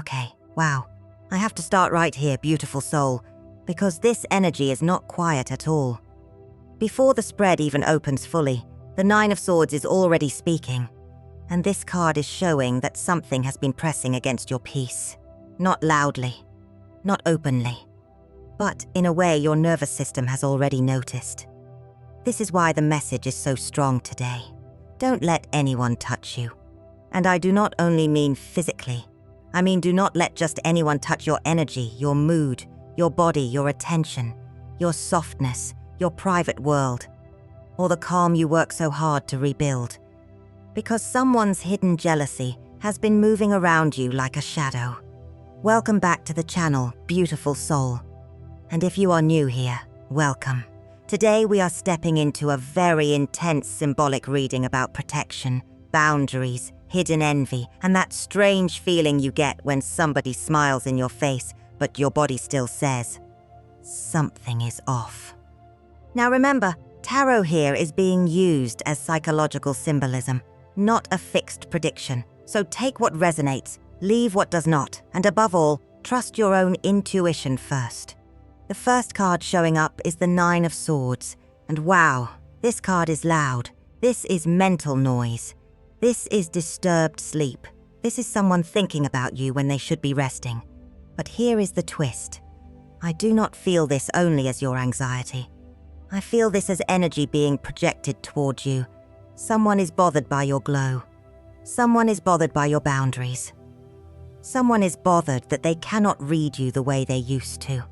Okay, wow. I have to start right here, beautiful soul, because this energy is not quiet at all. Before the spread even opens fully, the Nine of Swords is already speaking, and this card is showing that something has been pressing against your peace. Not loudly, not openly, but in a way your nervous system has already noticed. This is why the message is so strong today. Don't let anyone touch you. And I do not only mean physically. I mean, do not let just anyone touch your energy, your mood, your body, your attention, your softness, your private world, or the calm you work so hard to rebuild. Because someone's hidden jealousy has been moving around you like a shadow. Welcome back to the channel, beautiful soul. And if you are new here, welcome. Today we are stepping into a very intense symbolic reading about protection, boundaries, hidden envy, and that strange feeling you get when somebody smiles in your face, but your body still says, something is off. Now remember, tarot here is being used as psychological symbolism, not a fixed prediction. So take what resonates, leave what does not, and above all, trust your own intuition first. The first card showing up is the Nine of Swords, and wow, this card is loud. This is mental noise. This is disturbed sleep. This is someone thinking about you when they should be resting. But here is the twist. I do not feel this only as your anxiety. I feel this as energy being projected toward you. Someone is bothered by your glow. Someone is bothered by your boundaries. Someone is bothered that they cannot read you the way they used to.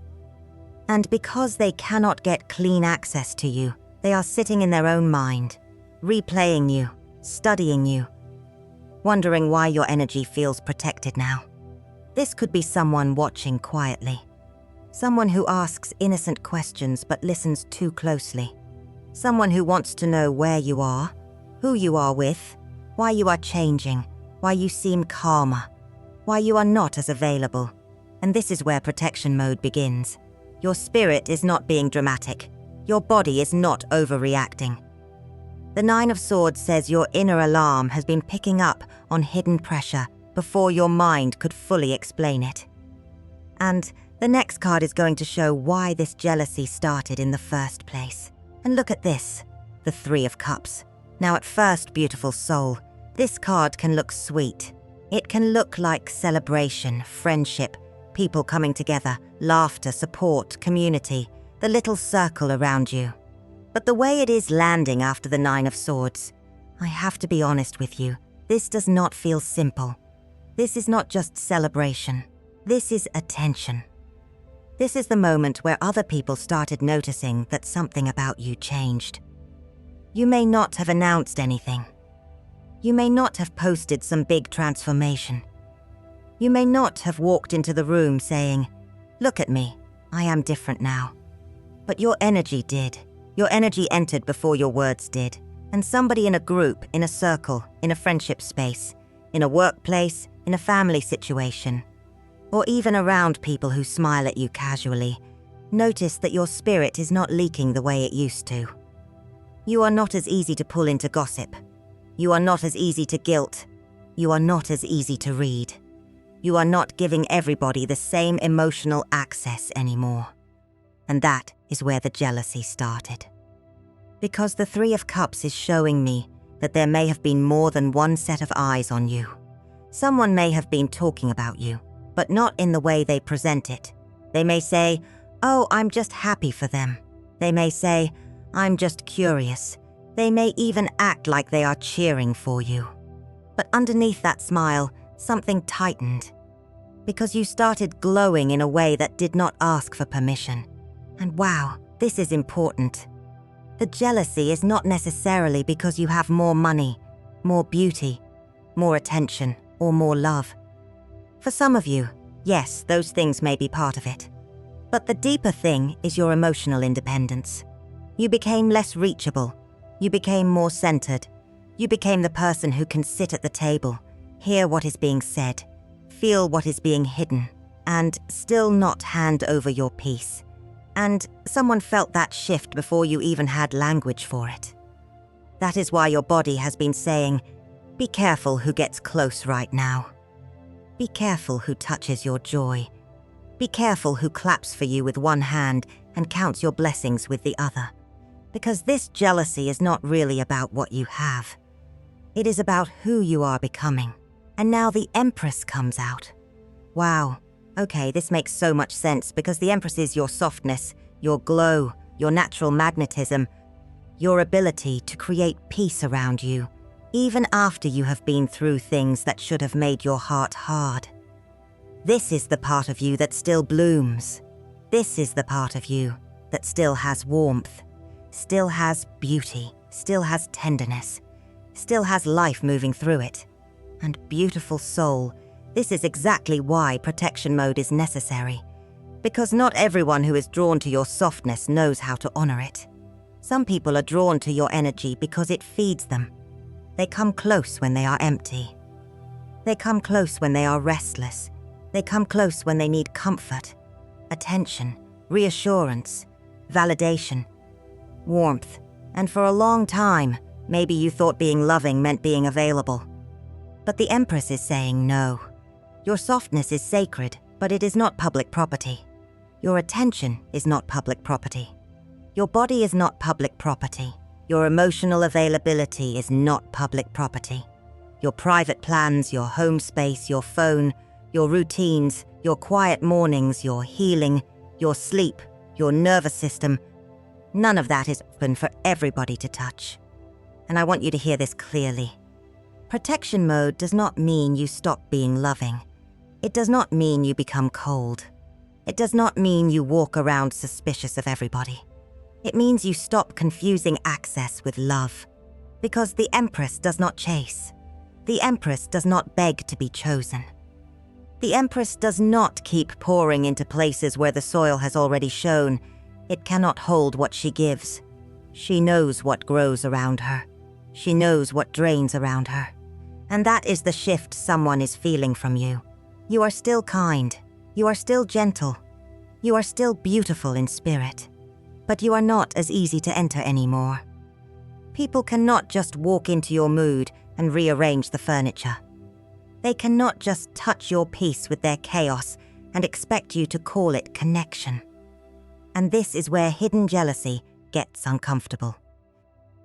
And because they cannot get clean access to you, they are sitting in their own mind, replaying you, studying you, wondering why your energy feels protected now. This could be someone watching quietly. Someone who asks innocent questions but listens too closely. Someone who wants to know where you are, who you are with, why you are changing, why you seem calmer, why you are not as available. And this is where protection mode begins. Your spirit is not being dramatic. Your body is not overreacting. The Nine of Swords says your inner alarm has been picking up on hidden pressure before your mind could fully explain it. And the next card is going to show why this jealousy started in the first place. And look at this, the Three of Cups. Now at first, beautiful soul, this card can look sweet. It can look like celebration, friendship, people coming together, laughter, support, community, the little circle around you. But the way it is landing after the Nine of Swords, I have to be honest with you, this does not feel simple. This is not just celebration. This is attention. This is the moment where other people started noticing that something about you changed. You may not have announced anything. You may not have posted some big transformation. You may not have walked into the room saying, "Look at me, I am different now." But your energy did. Your energy entered before your words did. And somebody in a group, in a circle, in a friendship space, in a workplace, in a family situation, or even around people who smile at you casually, notice that your spirit is not leaking the way it used to. You are not as easy to pull into gossip. You are not as easy to guilt. You are not as easy to read. You are not giving everybody the same emotional access anymore. And that is where the jealousy started. Because the Three of Cups is showing me that there may have been more than one set of eyes on you. Someone may have been talking about you, but not in the way they present it. They may say, "Oh, I'm just happy for them." They may say, "I'm just curious." They may even act like they are cheering for you. But underneath that smile, something tightened. Because you started glowing in a way that did not ask for permission. And wow, this is important. The jealousy is not necessarily because you have more money, more beauty, more attention, or more love. For some of you, yes, those things may be part of it. But the deeper thing is your emotional independence. You became less reachable. You became more centered. You became the person who can sit at the table, hear what is being said, feel what is being hidden, and still not hand over your peace. And someone felt that shift before you even had language for it. That is why your body has been saying, "Be careful who gets close right now. Be careful who touches your joy. Be careful who claps for you with one hand and counts your blessings with the other. Because this jealousy is not really about what you have. It is about who you are becoming. And now the Empress comes out. Wow, okay, this makes so much sense because the Empress is your softness, your glow, your natural magnetism, your ability to create peace around you, even after you have been through things that should have made your heart hard. This is the part of you that still blooms. This is the part of you that still has warmth, still has beauty, still has tenderness, still has life moving through it. And beautiful soul, this is exactly why protection mode is necessary. Because not everyone who is drawn to your softness knows how to honor it. Some people are drawn to your energy because it feeds them. They come close when they are empty. They come close when they are restless. They come close when they need comfort, attention, reassurance, validation, warmth. And for a long time, maybe you thought being loving meant being available. But the Empress is saying no. Your softness is sacred, but it is not public property. Your attention is not public property. Your body is not public property. Your emotional availability is not public property. Your private plans, your home space, your phone, your routines, your quiet mornings, your healing, your sleep, your nervous system, none of that is open for everybody to touch. And I want you to hear this clearly. Protection mode does not mean you stop being loving. It does not mean you become cold. It does not mean you walk around suspicious of everybody. It means you stop confusing access with love. Because the Empress does not chase. The Empress does not beg to be chosen. The Empress does not keep pouring into places where the soil has already shown. It cannot hold what she gives. She knows what grows around her. She knows what drains around her. And that is the shift someone is feeling from you. You are still kind. You are still gentle. You are still beautiful in spirit. But you are not as easy to enter anymore. People cannot just walk into your mood and rearrange the furniture. They cannot just touch your peace with their chaos and expect you to call it connection. And this is where hidden jealousy gets uncomfortable.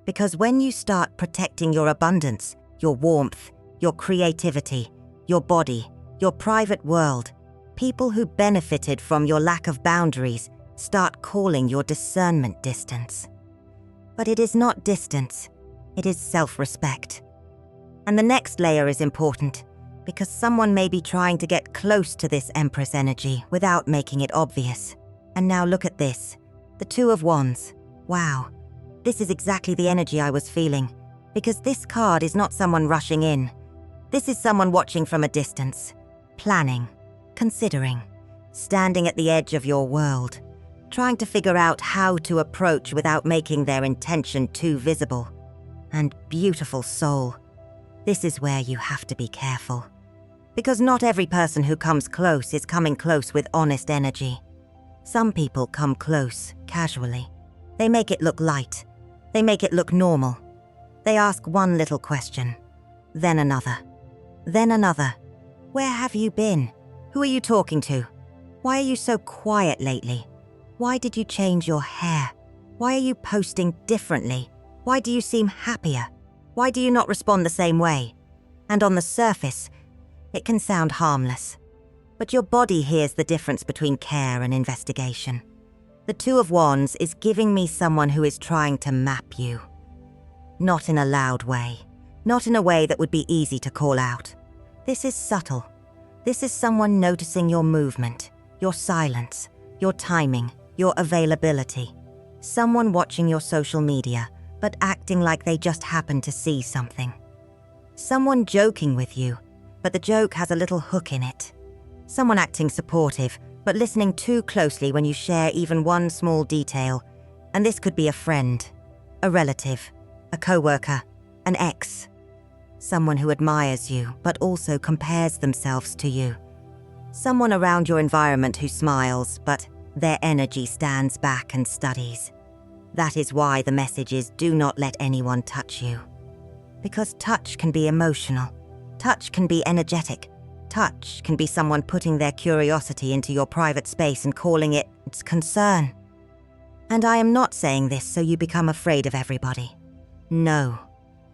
Because when you start protecting your abundance, your warmth, your creativity, your body, your private world, people who benefited from your lack of boundaries start calling your discernment distance. But it is not distance, it is self-respect. And the next layer is important, because someone may be trying to get close to this Empress energy without making it obvious. And now look at this, the Two of Wands. Wow, this is exactly the energy I was feeling, because this card is not someone rushing in. This is someone watching from a distance, planning, considering, standing at the edge of your world, trying to figure out how to approach without making their intention too visible. And beautiful soul, this is where you have to be careful. Because not every person who comes close is coming close with honest energy. Some people come close, casually. They make it look light. They make it look normal. They ask one little question, then another, then another. Where have you been? Who are you talking to? Why are you so quiet lately? Why did you change your hair? Why are you posting differently? Why do you seem happier? Why do you not respond the same way? And on the surface, it can sound harmless. But your body hears the difference between care and investigation. The Two of Wands is giving me someone who is trying to map you. Not in a loud way. Not in a way that would be easy to call out. This is subtle. This is someone noticing your movement, your silence, your timing, your availability. Someone watching your social media, but acting like they just happened to see something. Someone joking with you, but the joke has a little hook in it. Someone acting supportive, but listening too closely when you share even one small detail. And this could be a friend, a relative, a coworker, an ex. Someone who admires you, but also compares themselves to you. Someone around your environment who smiles, but their energy stands back and studies. That is why the message is, do not let anyone touch you. Because touch can be emotional. Touch can be energetic. Touch can be someone putting their curiosity into your private space and calling it concern. And I am not saying this so you become afraid of everybody. No,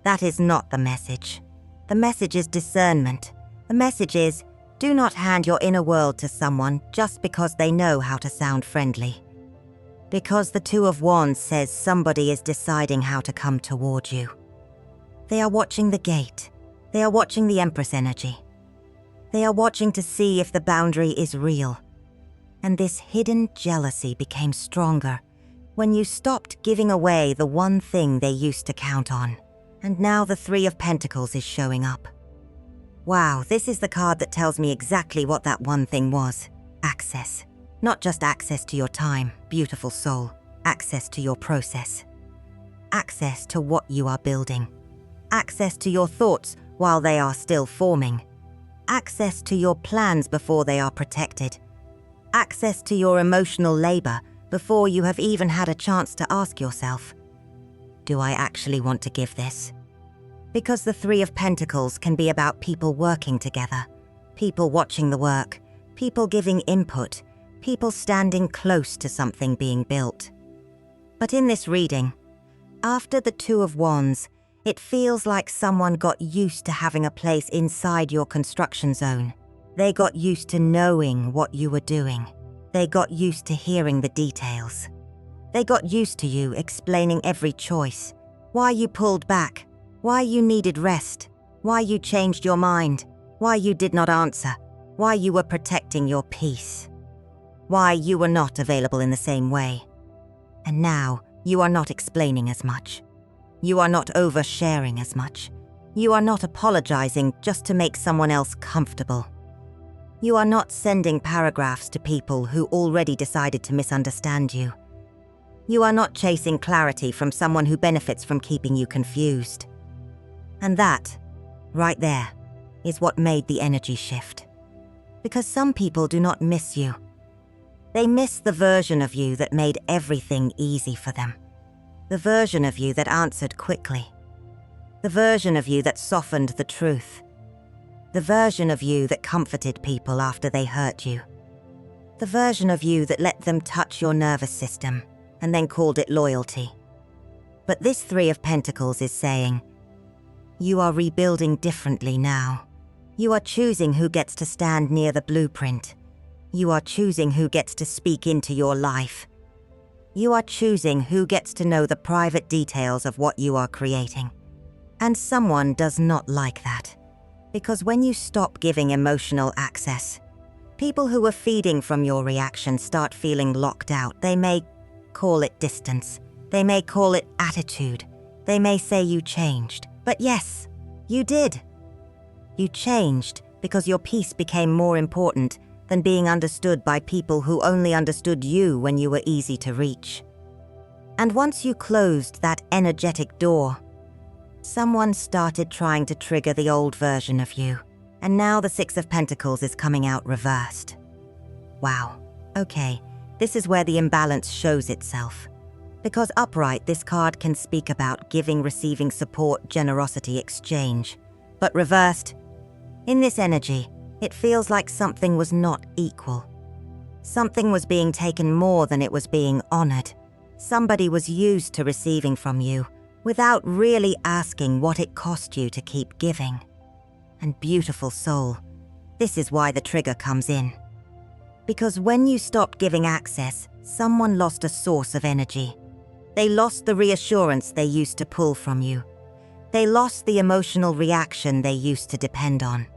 that is not the message. The message is discernment. The message is, do not hand your inner world to someone just because they know how to sound friendly. Because the Two of Wands says somebody is deciding how to come toward you. They are watching the gate. They are watching the Empress energy. They are watching to see if the boundary is real. And this hidden jealousy became stronger when you stopped giving away the one thing they used to count on. And now the Three of Pentacles is showing up. Wow, this is the card that tells me exactly what that one thing was. Access. Not just access to your time, beautiful soul. Access to your process. Access to what you are building. Access to your thoughts while they are still forming. Access to your plans before they are protected. Access to your emotional labor before you have even had a chance to ask yourself, do I actually want to give this? Because the Three of Pentacles can be about people working together, people watching the work, people giving input, people standing close to something being built. But in this reading, after the Two of Wands, it feels like someone got used to having a place inside your construction zone. They got used to knowing what you were doing. They got used to hearing the details. They got used to you explaining every choice, why you pulled back, why you needed rest, why you changed your mind, why you did not answer, why you were protecting your peace, why you were not available in the same way. And now you are not explaining as much. You are not oversharing as much. You are not apologizing just to make someone else comfortable. You are not sending paragraphs to people who already decided to misunderstand you. You are not chasing clarity from someone who benefits from keeping you confused. And that, right there, is what made the energy shift. Because some people do not miss you. They miss the version of you that made everything easy for them. The version of you that answered quickly. The version of you that softened the truth. The version of you that comforted people after they hurt you. The version of you that let them touch your nervous system and then called it loyalty. But this Three of Pentacles is saying, you are rebuilding differently now. You are choosing who gets to stand near the blueprint. You are choosing who gets to speak into your life. You are choosing who gets to know the private details of what you are creating. And someone does not like that. Because when you stop giving emotional access, people who are feeding from your reaction start feeling locked out. They may call it distance. They may call it attitude. They may say you changed. But yes, you did. You changed because your peace became more important than being understood by people who only understood you when you were easy to reach. And once you closed that energetic door, someone started trying to trigger the old version of you. And now the Six of Pentacles is coming out reversed. Wow, okay, this is where the imbalance shows itself. Because upright, this card can speak about giving, receiving, support, generosity, exchange. But reversed, in this energy, it feels like something was not equal. Something was being taken more than it was being honored. Somebody was used to receiving from you without really asking what it cost you to keep giving. And beautiful soul, this is why the trigger comes in. Because when you stopped giving access, someone lost a source of energy. They lost the reassurance they used to pull from you. They lost the emotional reaction they used to depend on.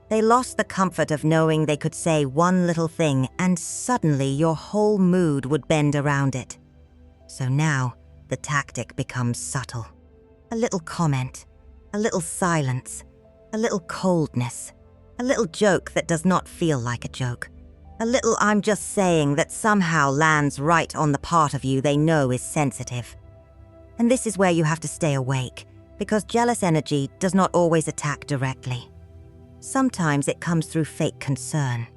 They lost the comfort of knowing they could say one little thing and suddenly your whole mood would bend around it. So now, the tactic becomes subtle. A little comment, a little silence, a little coldness, a little joke that does not feel like a joke. A little I'm just saying that somehow lands right on the part of you they know is sensitive. And this is where you have to stay awake, because jealous energy does not always attack directly. Sometimes it comes through fake concern.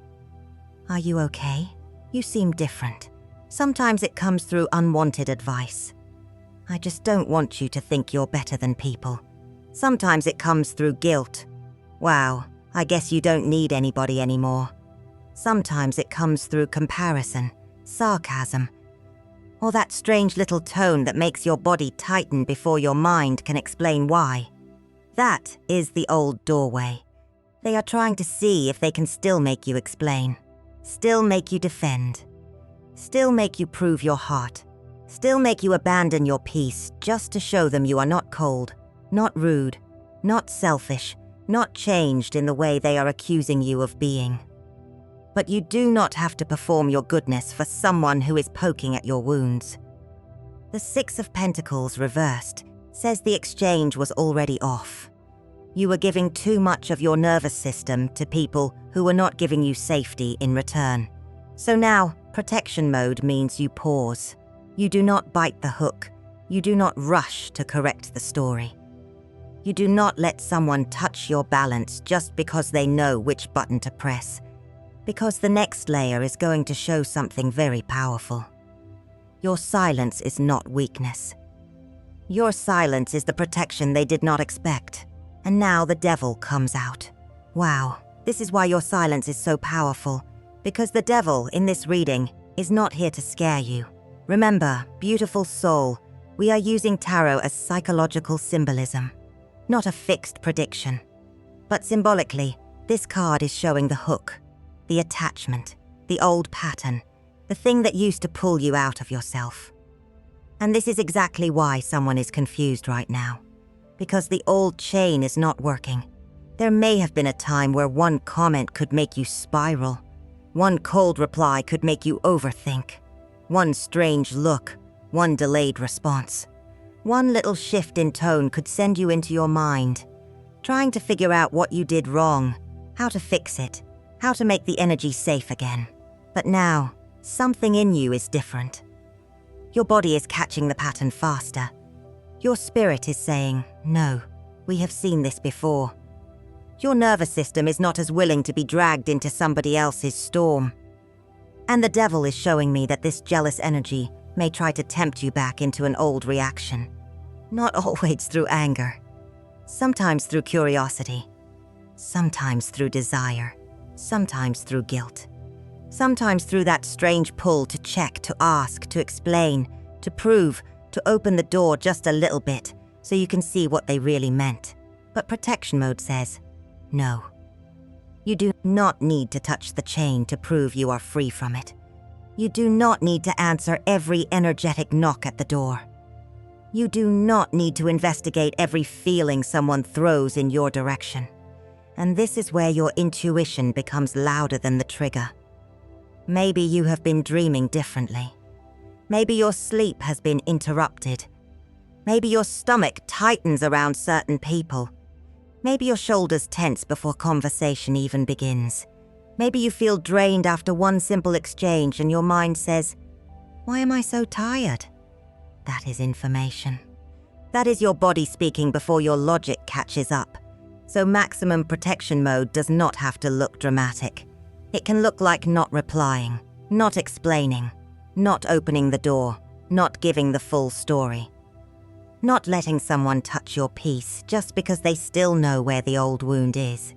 Are you okay? You seem different. Sometimes it comes through unwanted advice. I just don't want you to think you're better than people. Sometimes it comes through guilt. Wow, I guess you don't need anybody anymore. Sometimes it comes through comparison, sarcasm, or that strange little tone that makes your body tighten before your mind can explain why. That is the old doorway. They are trying to see if they can still make you explain, still make you defend, still make you prove your heart, still make you abandon your peace just to show them you are not cold, not rude, not selfish, not changed in the way they are accusing you of being. But you do not have to perform your goodness for someone who is poking at your wounds. The Six of Pentacles reversed says the exchange was already off. You were giving too much of your nervous system to people who were not giving you safety in return. So now, protection mode means you pause. You do not bite the hook. You do not rush to correct the story. You do not let someone touch your balance just because they know which button to press, because the next layer is going to show something very powerful. Your silence is not weakness. Your silence is the protection they did not expect. And now the devil comes out. Wow, this is why your silence is so powerful, because the devil in this reading is not here to scare you. Remember, beautiful soul, we are using tarot as psychological symbolism, not a fixed prediction. But symbolically, this card is showing the hook, the attachment, the old pattern, the thing that used to pull you out of yourself. And this is exactly why someone is confused right now. Because the old chain is not working. There may have been a time where one comment could make you spiral. One cold reply could make you overthink. One strange look, one delayed response. One little shift in tone could send you into your mind, trying to figure out what you did wrong, how to fix it, how to make the energy safe again. But now, something in you is different. Your body is catching the pattern faster. Your spirit is saying, no, we have seen this before. Your nervous system is not as willing to be dragged into somebody else's storm. And the devil is showing me that this jealous energy may try to tempt you back into an old reaction. Not always through anger. Sometimes through curiosity. Sometimes through desire. Sometimes through guilt. Sometimes through that strange pull to check, to ask, to explain, to prove, to open the door just a little bit so you can see what they really meant. But protection mode says, no. You do not need to touch the chain to prove you are free from it. You do not need to answer every energetic knock at the door. You do not need to investigate every feeling someone throws in your direction. And this is where your intuition becomes louder than the trigger. Maybe you have been dreaming differently. Maybe your sleep has been interrupted. Maybe your stomach tightens around certain people. Maybe your shoulders tense before conversation even begins. Maybe you feel drained after one simple exchange and your mind says, why am I so tired? That is information. That is your body speaking before your logic catches up. So maximum protection mode does not have to look dramatic. It can look like not replying, not explaining, not opening the door, not giving the full story. Not letting someone touch your peace just because they still know where the old wound is.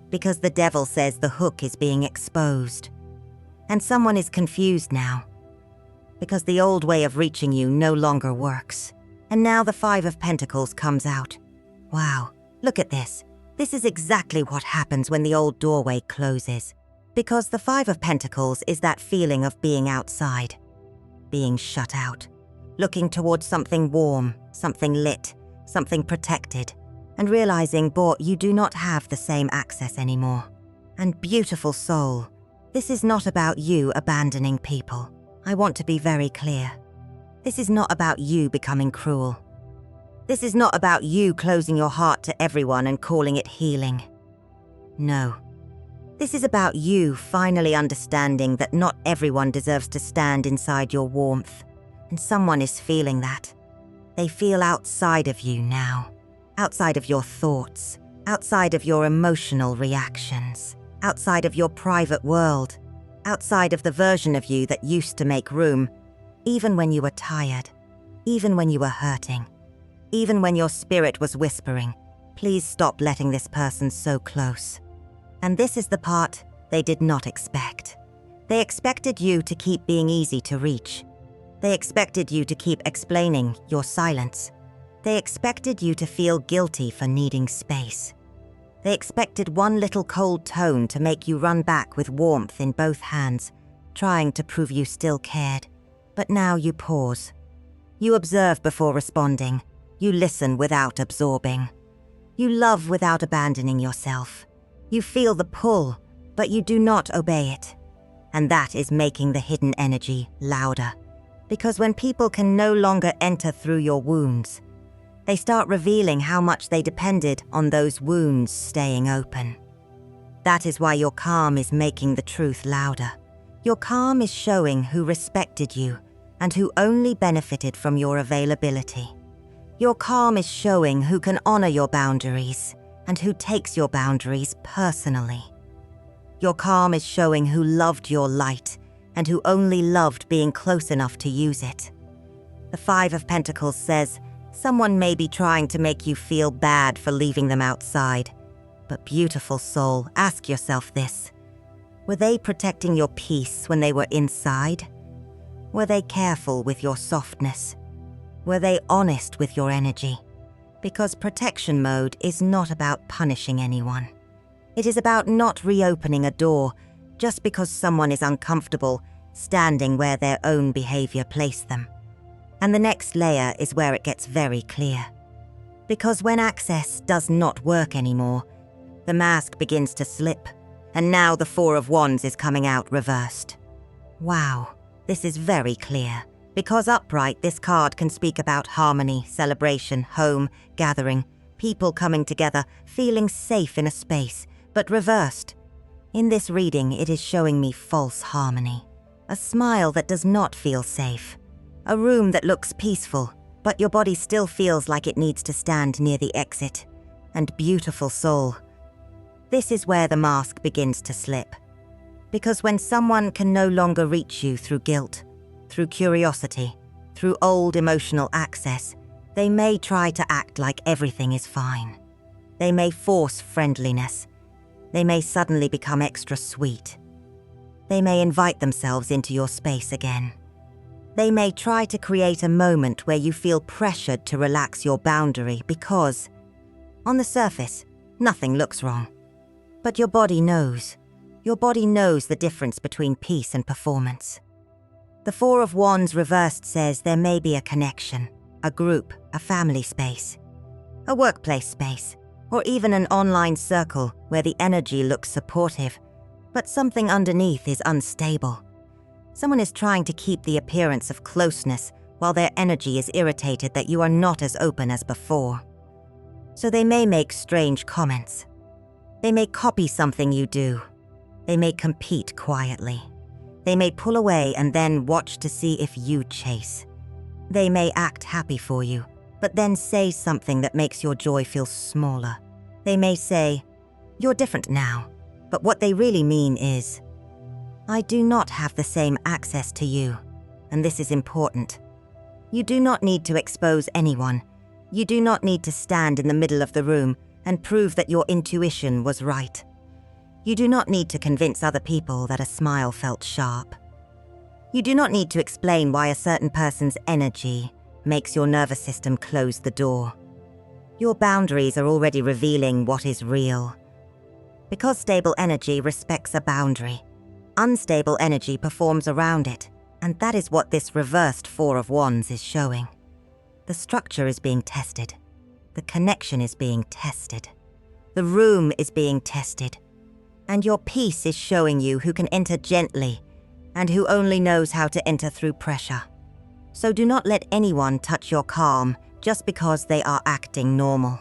Because the devil says the hook is being exposed. And someone is confused now. Because the old way of reaching you no longer works. And now the Five of Pentacles comes out. Wow, look at this. This is exactly what happens when the old doorway closes. Because the Five of Pentacles is that feeling of being outside, being shut out, looking towards something warm, something lit, something protected, and realizing, you do not have the same access anymore. And beautiful soul, this is not about you abandoning people. I want to be very clear. This is not about you becoming cruel. This is not about you closing your heart to everyone and calling it healing. No. This is about you finally understanding that not everyone deserves to stand inside your warmth. And someone is feeling that. They feel outside of you now. Outside of your thoughts. Outside of your emotional reactions. Outside of your private world. Outside of the version of you that used to make room. Even when you were tired. Even when you were hurting. Even when your spirit was whispering, please stop letting this person so close. And this is the part they did not expect. They expected you to keep being easy to reach. They expected you to keep explaining your silence. They expected you to feel guilty for needing space. They expected one little cold tone to make you run back with warmth in both hands, trying to prove you still cared. But now you pause. You observe before responding. You listen without absorbing. You love without abandoning yourself. You feel the pull, but you do not obey it. And that is making the hidden energy louder. Because when people can no longer enter through your wounds, they start revealing how much they depended on those wounds staying open. That is why your calm is making the truth louder. Your calm is showing who respected you and who only benefited from your availability. Your calm is showing who can honor your boundaries and who takes your boundaries personally. Your calm is showing who loved your light and who only loved being close enough to use it. The Five of Pentacles says, someone may be trying to make you feel bad for leaving them outside. But beautiful soul, ask yourself this. Were they protecting your peace when they were inside? Were they careful with your softness? Were they honest with your energy? Because protection mode is not about punishing anyone. It is about not reopening a door just because someone is uncomfortable standing where their own behavior placed them. And the next layer is where it gets very clear. Because when access does not work anymore, the mask begins to slip, and now the Four of Wands is coming out reversed. Wow, this is very clear. Because upright, this card can speak about harmony, celebration, home, gathering, people coming together, feeling safe in a space, but reversed. In this reading, it is showing me false harmony. A smile that does not feel safe. A room that looks peaceful, but your body still feels like it needs to stand near the exit. And beautiful soul. This is where the mask begins to slip. Because when someone can no longer reach you through guilt, through curiosity, through old emotional access, they may try to act like everything is fine. They may force friendliness. They may suddenly become extra sweet. They may invite themselves into your space again. They may try to create a moment where you feel pressured to relax your boundary because, on the surface, nothing looks wrong. But your body knows. Your body knows the difference between peace and performance. The Four of Wands reversed says there may be a connection, a group, a family space, a workplace space, or even an online circle where the energy looks supportive, but something underneath is unstable. Someone is trying to keep the appearance of closeness while their energy is irritated that you are not as open as before. So they may make strange comments. They may copy something you do. They may compete quietly. They may pull away and then watch to see if you chase. They may act happy for you, but then say something that makes your joy feel smaller. They may say, "You're different now," but what they really mean is, "I do not have the same access to you, and this is important." You do not need to expose anyone. You do not need to stand in the middle of the room and prove that your intuition was right. You do not need to convince other people that a smile felt sharp. You do not need to explain why a certain person's energy makes your nervous system close the door. Your boundaries are already revealing what is real. Because stable energy respects a boundary, unstable energy performs around it, and that is what this reversed Four of Wands is showing. The structure is being tested. The connection is being tested. The room is being tested. And your peace is showing you who can enter gently and who only knows how to enter through pressure. So do not let anyone touch your calm just because they are acting normal.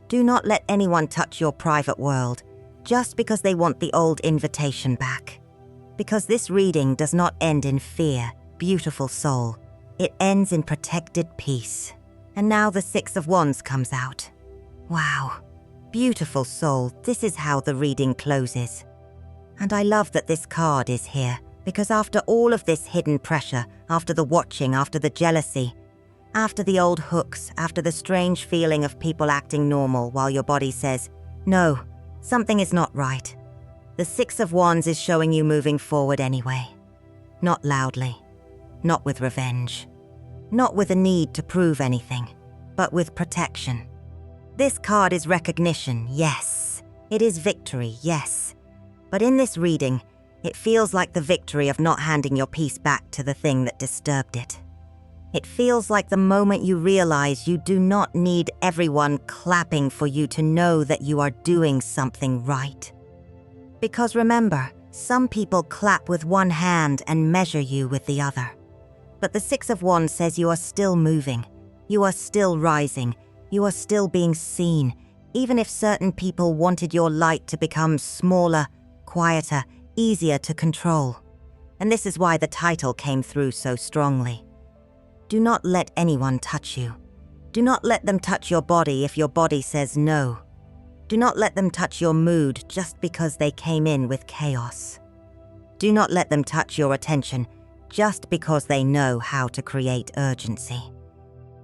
Do not let anyone touch your private world just because they want the old invitation back. Because this reading does not end in fear, beautiful soul. It ends in protected peace. And now the Six of Wands comes out. Wow. Beautiful soul, this is how the reading closes. And I love that this card is here, because after all of this hidden pressure, after the watching, after the jealousy, after the old hooks, after the strange feeling of people acting normal while your body says, "No, something is not right," The Six of Wands is showing you moving forward anyway. Not loudly, not with revenge, not with a need to prove anything, but with protection. This card is recognition, yes. It is victory, yes. But in this reading, it feels like the victory of not handing your peace back to the thing that disturbed it. It feels like the moment you realize you do not need everyone clapping for you to know that you are doing something right. Because remember, some people clap with one hand and measure you with the other. But the Six of Wands says you are still moving, you are still rising, you are still being seen, even if certain people wanted your light to become smaller, quieter, easier to control. And this is why the title came through so strongly. Do not let anyone touch you. Do not let them touch your body if your body says no. Do not let them touch your mood just because they came in with chaos. Do not let them touch your attention just because they know how to create urgency.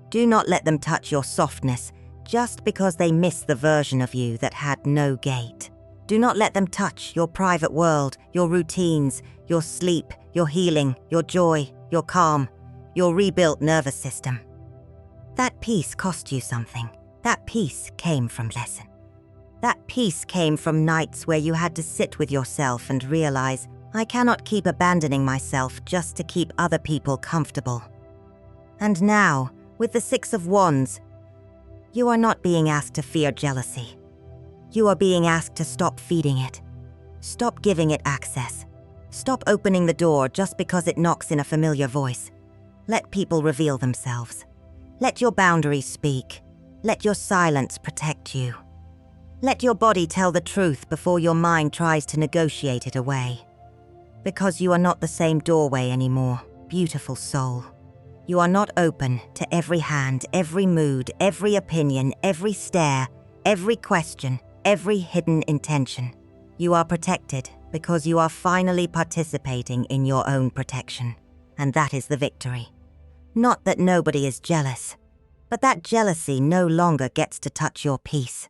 Do not let them touch your softness just because they miss the version of you that had no gate. Do not let them touch your private world, your routines, your sleep, your healing, your joy, your calm, your rebuilt nervous system. That peace cost you something. That peace came from lesson. That peace came from nights where you had to sit with yourself and realize, I cannot keep abandoning myself just to keep other people comfortable. And now, with the Six of Wands, you are not being asked to fear jealousy. You are being asked to stop feeding it. Stop giving it access. Stop opening the door just because it knocks in a familiar voice. Let people reveal themselves. Let your boundaries speak. Let your silence protect you. Let your body tell the truth before your mind tries to negotiate it away. Because you are not the same doorway anymore, beautiful soul. You are not open to every hand, every mood, every opinion, every stare, every question, every hidden intention. You are protected because you are finally participating in your own protection. And that is the victory. Not that nobody is jealous, but that jealousy no longer gets to touch your peace.